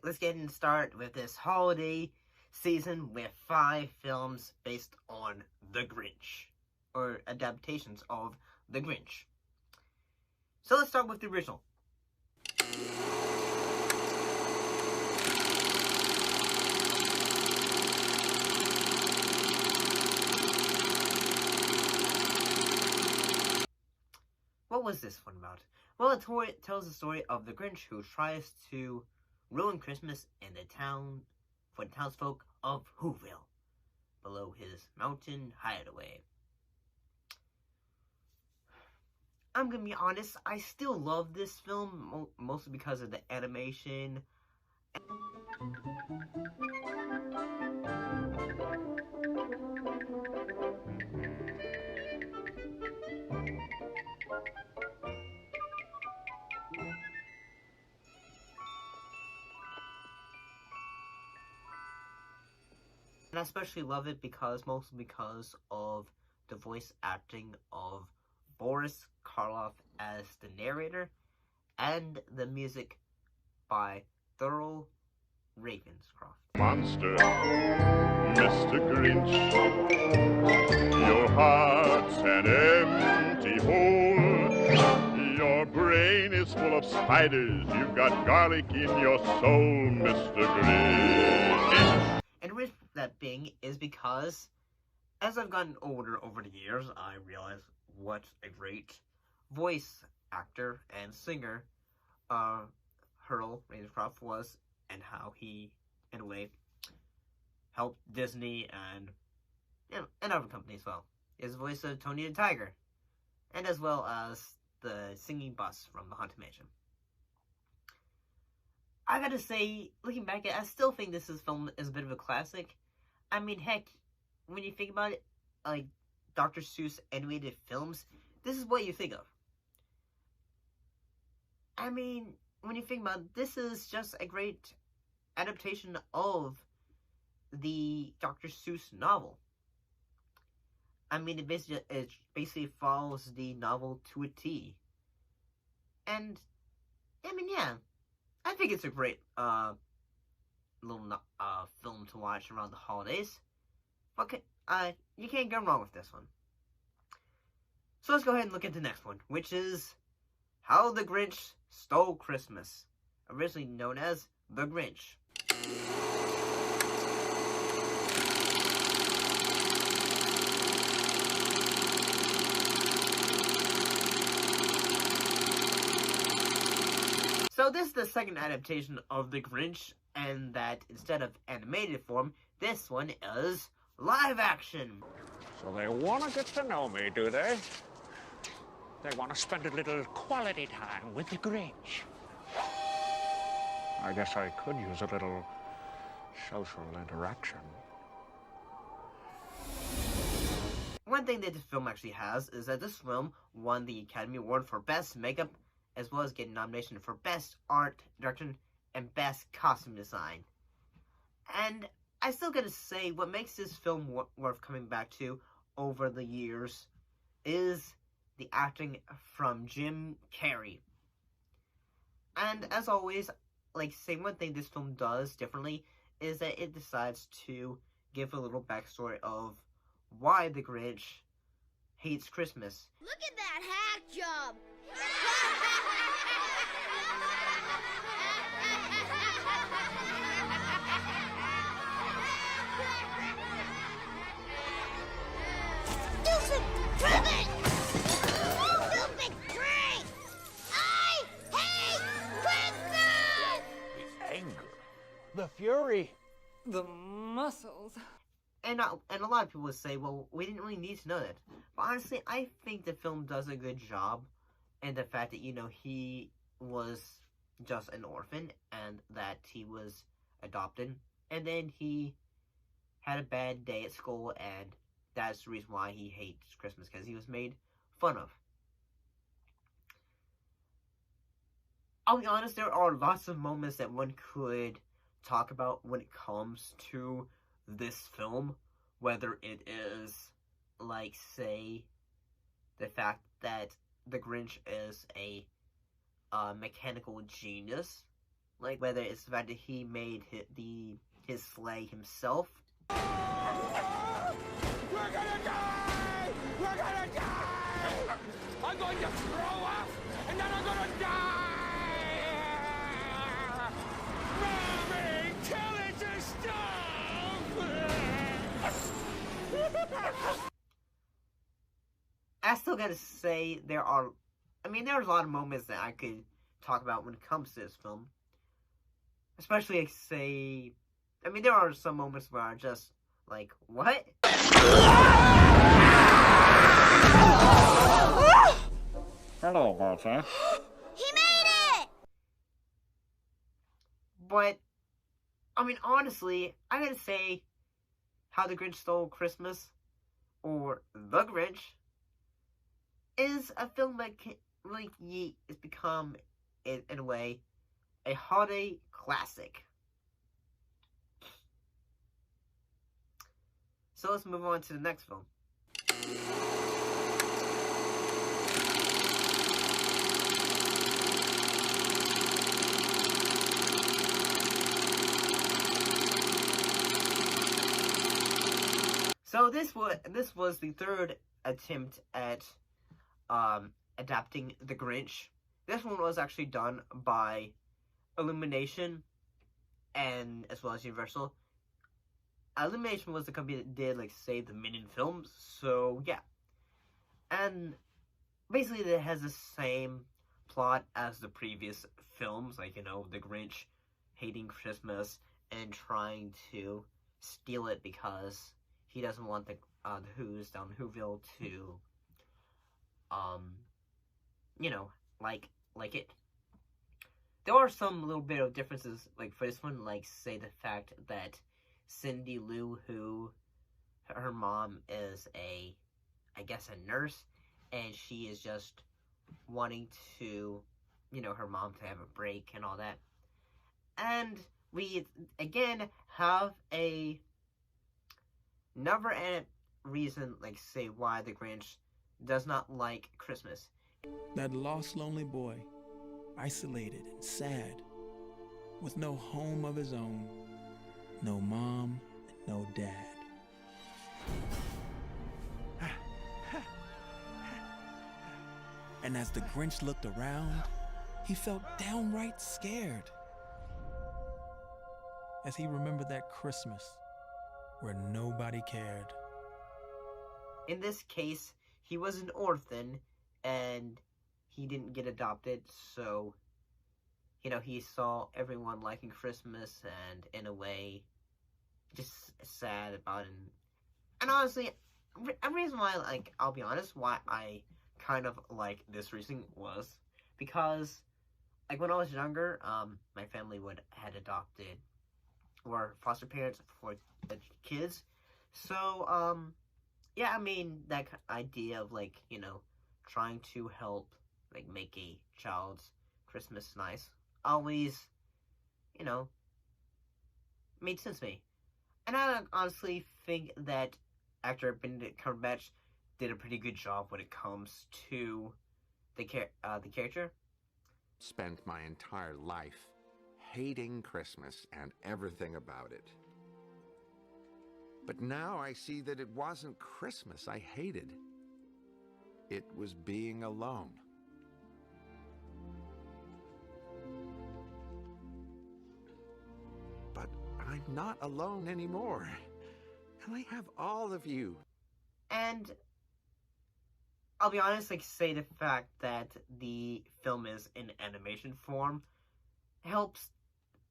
Let's get and start with this holiday season with 5 films based on The Grinch, or adaptations of The Grinch. So let's start with the original. What was this one about? Well, it tells the story of the Grinch who tries to ruin Christmas in the town for the townsfolk of Whoville, below his mountain hideaway. I'm gonna be honest, I still love this film, mostly because of the animation. And I especially love it mostly because of the voice acting of Boris Karloff as the narrator, and the music by Thurl Ravenscroft. Monster, Mr. Grinch, your heart's an empty hole. Your brain is full of spiders. You've got garlic in your soul, Mr. Grinch. And the reason for that being is because, as I've gotten older over the years, I realize what a great voice actor and singer Thurl Ravenscroft was, and how he, in a way, helped Disney and other companies as well. His voice of Tony the Tiger, and as well as the singing bus from the Haunted Mansion. I gotta say, looking back at it, I still think this film is a bit of a classic. I mean, heck, when you think about it, like Dr. Seuss animated films, this is what you think of. I mean, when you think about it, this is just a great adaptation of the Dr. Seuss novel. I mean, it basically follows the novel to a T. And, I mean, yeah, I think it's a great little film to watch around the holidays. But you can't go wrong with this one. So let's go ahead and look at the next one, which is How the Grinch Stole Christmas, originally known as The Grinch. So this is the second adaptation of The Grinch, and that instead of animated form, this one is live action. So they want to get to know me, do they? They want to spend a little quality time with the Grinch. I guess I could use a little social interaction. One thing that this film actually has is that this film won the Academy Award for Best Makeup, as well as getting nomination for Best Art Direction and Best Costume Design. And I still gotta say, what makes this film worth coming back to over the years is the acting from Jim Carrey. And as always, one thing this film does differently is that it decides to give a little backstory of why the Grinch hates Christmas. Look at that hack job! Stupid cricket! Stupid tree! I hate Christmas! The anger, the fury, the muscles. And a lot of people would say, well, we didn't really need to know that. But honestly, I think the film does a good job in the fact that, he was just an orphan and that he was adopted. And then he had a bad day at school, and that's the reason why he hates Christmas, because he was made fun of. I'll be honest, there are lots of moments that one could talk about when it comes to this film, whether it is like, say, the fact that the Grinch is a mechanical genius. Like, whether it's the fact that he made his sleigh himself. We're gonna die! We're gonna die! I'm going to throw up, and then I'm gonna die! Mommy, tell it to stop! I still gotta say, there's a lot of moments that I could talk about when it comes to this film. Especially, like, say, there are some moments where I'm just like, what? Hello, Walter. He made it! But, honestly, I gotta say, How the Grinch Stole Christmas, or The Grinch, is a film that has become, in a way, a holiday classic. So let's move on to the next film. So this was the third attempt at adapting The Grinch. This one was actually done by Illumination and as well as Universal. Illumination was the company that did, like, say, the Minion films, so yeah. And basically it has the same plot as the previous films, like, the Grinch hating Christmas and trying to steal it because he doesn't want the Who's down Whoville to, like it. There are some little bit of differences, like, for this one, like, say, the fact that Cindy Lou, who, her mom is a nurse, and she is just wanting to, her mom to have a break and all that. And we, again, have another reason, like, say, why the Grinch does not like Christmas. That lost, lonely boy, isolated and sad, with no home of his own, no mom, and no dad. And as the Grinch looked around, he felt downright scared as he remembered that Christmas where nobody cared. In this case, he was an orphan, and he didn't get adopted, so, he saw everyone liking Christmas, and in a way, just sad about it. And honestly, a reason why, like, I'll be honest, why I kind of like this reason was because, like, when I was younger, my family had adopted or foster parents for the kids. So, yeah, that idea of, like, trying to help, like, make a child's Christmas nice always, made sense to me. And I honestly think that actor Benedict Cumberbatch did a pretty good job when it comes to the character. Spent my entire life hating Christmas and everything about it. But now I see that it wasn't Christmas I hated. It was being alone. But I'm not alone anymore. And I have all of you. And I'll be honest, like, say the fact that the film is in animation form helps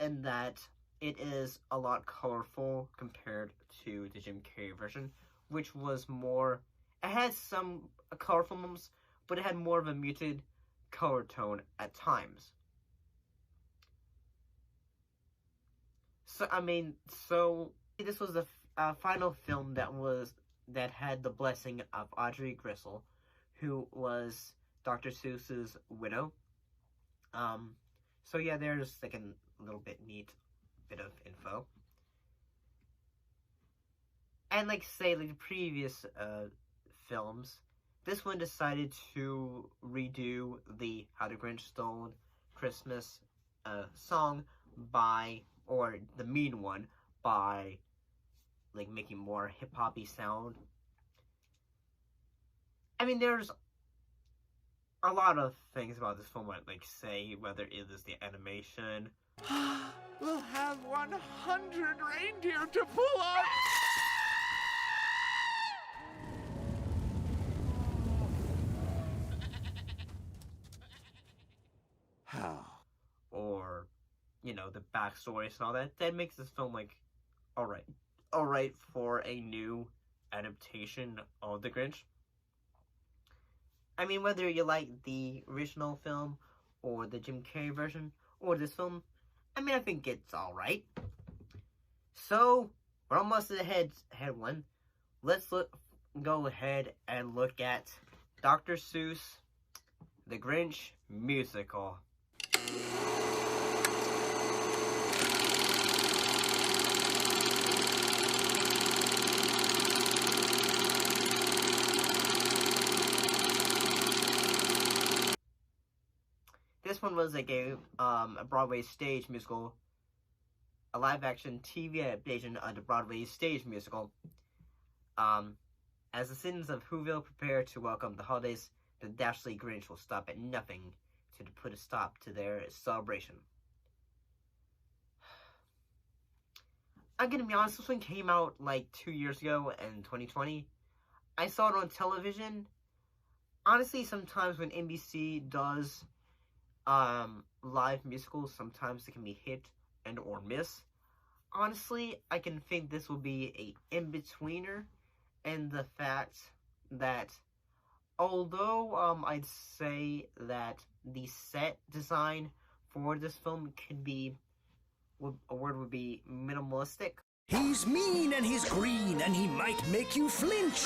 in that it is a lot colorful compared to the Jim Carrey version, which was more, it has some colorful moments, but it had more of a muted color tone at times. So, this was the final film that had the blessing of Audrey Gristle, who was Dr. Seuss's widow. So yeah, there's, like, a little bit neat bit of info. And, like, say, like, the previous films, this one decided to redo the How the Grinch Stole Christmas song or the mean one, by like making more hip-hoppy sound. I mean, there's a lot of things about this film I'd like say, whether it is the animation. We'll have 100 reindeer to pull up! Or, the backstories and all that. That makes this film like, alright for a new adaptation of The Grinch. I mean, whether you like the original film or the Jim Carrey version or this film, I mean, I think it's alright. So, we're almost at the head one. Let's go ahead and look at Dr. Seuss, The Grinch Musical. This one was like a Broadway stage musical, a live-action TV adaptation of the Broadway stage musical. As the citizens of Whoville prepare to welcome the holidays, the dastardly Grinch will stop at nothing to put a stop to their celebration. I'm gonna be honest, this one came out like 2 years ago in 2020. I saw it on television. Honestly, sometimes when NBC does live musicals, sometimes it can be hit and or miss. Honestly, I can think this will be a in-betweener, in the fact that although I'd say that the set design for this film could be, a word would be minimalistic. He's mean and he's green and he might make you flinch.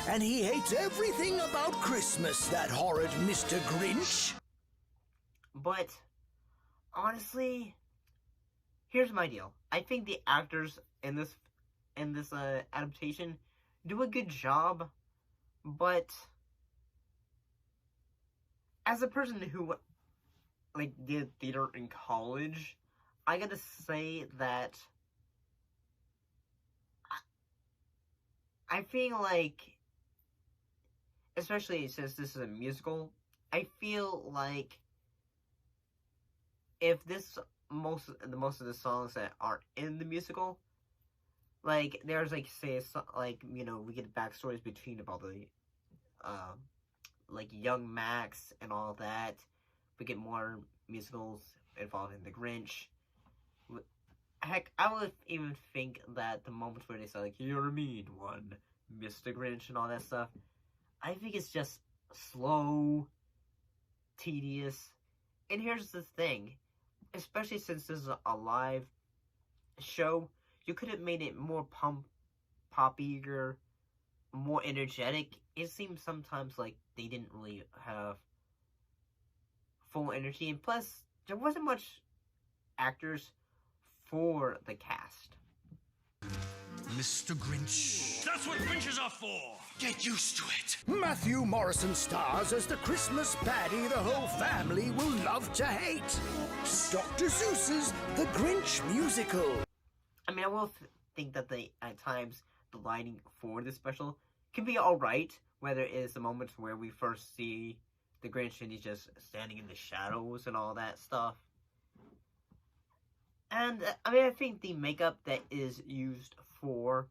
And he hates everything about Christmas, that horrid Mr. Grinch. But honestly, here's my deal. I think the actors in this adaptation do a good job, but as a person who like did theater in college, I gotta say that I feel like, especially since this is a musical, I feel like if most of the songs that aren't in the musical, like there's like say we get backstories between about the like young Max and all that. We get more musicals involving the Grinch. Heck, I would even think that the moments where they say like "You're a mean one, Mr. Grinch" and all that stuff, I think it's just slow, tedious. And here's the thing, especially since this is a live show, you could have made it more poppier, more energetic. It seems sometimes like they didn't really have full energy, and plus, there wasn't much actors for the cast. Mr. Grinch. That's what Grinches are for! Get used to it. Matthew Morrison stars as the Christmas baddie the whole family will love to hate. Dr. Seuss's The Grinch Musical. I mean, I will think that at times the lighting for this special can be alright, whether it is the moments where we first see the Grinch and he's just standing in the shadows and all that stuff. And, I mean, I think the makeup that is used for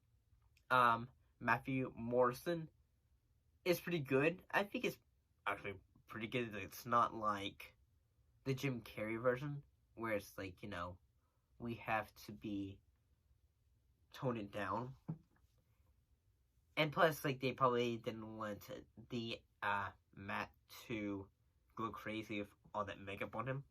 Matthew Morrison is pretty good. I think it's actually pretty good. It's not like the Jim Carrey version, where it's like, we have to tone it down. And plus, like, they probably didn't want the Matt to go crazy with all that makeup on him.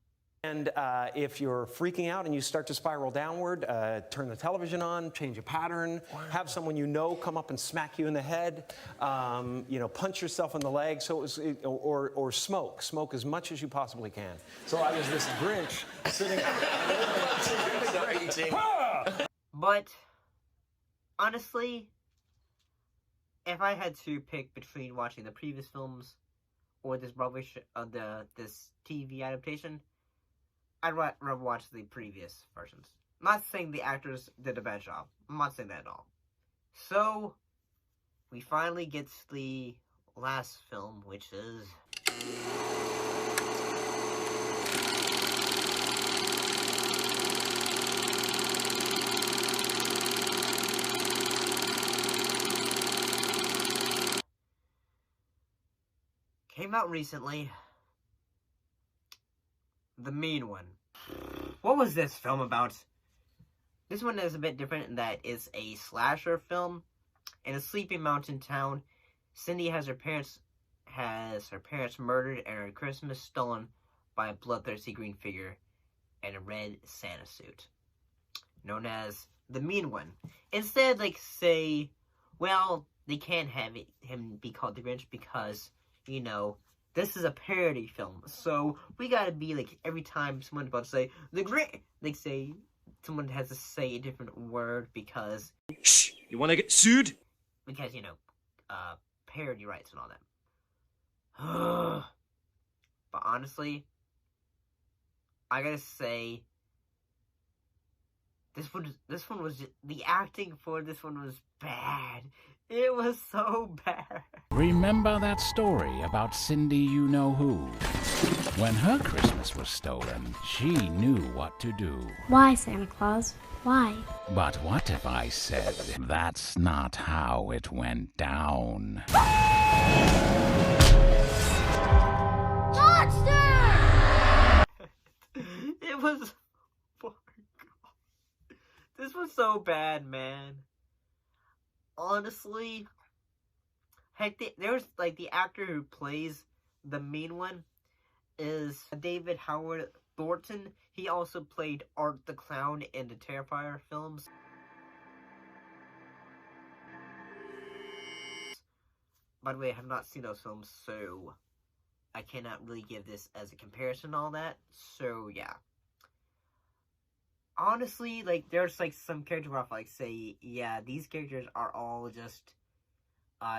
And if you're freaking out and you start to spiral downward, turn the television on, change a pattern, have someone come up and smack you in the head, punch yourself in the leg. So it was, or smoke as much as you possibly can. So I was this Grinch sitting. But honestly, if I had to pick between watching the previous films or this Broadway this TV adaptation, I'd rather watch the previous versions. I'm not saying the actors did a bad job. I'm not saying that at all. So, we finally get to the last film, which is... came out recently. The Mean One. What was this film about? This one is a bit different in that it's a slasher film. In a sleepy mountain town, Cindy has her parents murdered and her Christmas stolen by a bloodthirsty green figure in a red Santa suit, known as the Mean One. Instead, say, well, they can't have him be called the Grinch because, you know, this is a parody film, so we gotta be every time someone's about to say the Grinch, someone has to say a different word because... Shh! You wanna get sued? Because, parody rights and all that. But honestly, I gotta say, this one was the acting for this one was bad. It was so bad. Remember that story about Cindy You-Know-Who? When her Christmas was stolen, she knew what to do. Why, Santa Claus? Why? But what if I said that's not how it went down? Monster! It was... Oh my God. This was so bad, man. Honestly, heck, there's the actor who plays the Mean One is David Howard Thornton. He also played Art the Clown in the Terrifier films. By the way, I have not seen those films, so I cannot really give this as a comparison and all that. So yeah. Honestly, there's some characters where I say, yeah, these characters are all just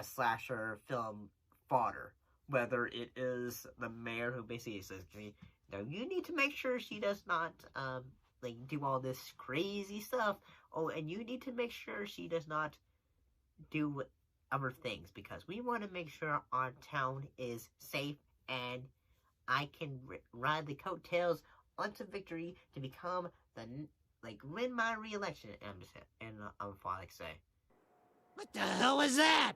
slasher film fodder. Whether it is the mayor who basically says, no, you need to make sure she does not do all this crazy stuff. Oh, and you need to make sure she does not do other things because we want to make sure our town is safe and I can ride the coattails onto victory to become win my re-election. And I'm fine, say. What the hell was that?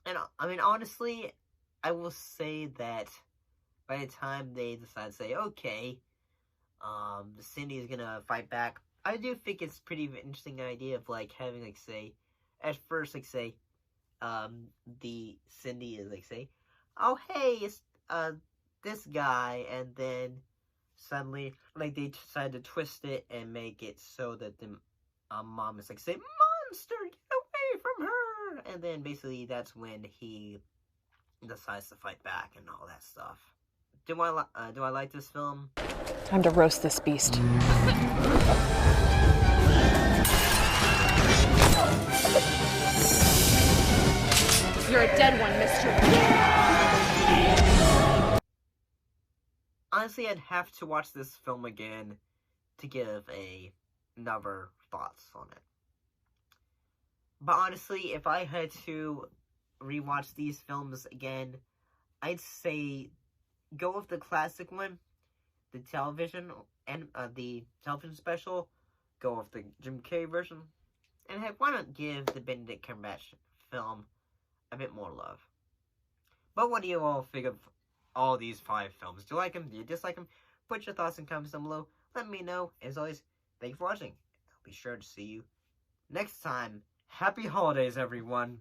And I mean, honestly, I will say that by the time they decide to say, okay, Cindy is gonna fight back, I do think it's pretty interesting idea of having say, at first the Cindy is say, oh hey, it's this guy, and then suddenly they decide to twist it and make it so that the mom is say, monster, get away from her, and then basically that's when he decides to fight back and all that stuff. Do I like this film? Time to roast this beast. You're a dead one, mister. Honestly, I'd have to watch this film again to give another thoughts on it. But honestly, if I had to rewatch these films again, I'd say go with the classic one, the television special. Go with the Jim Carrey version, and heck, why not give the Benedict Cumberbatch film a bit more love? But what do you all think of all these 5 films? Do you like them? Do you dislike them? Put your thoughts and comments down below. Let me know. As always, thank you for watching. I'll be sure to see you next time. Happy holidays, everyone.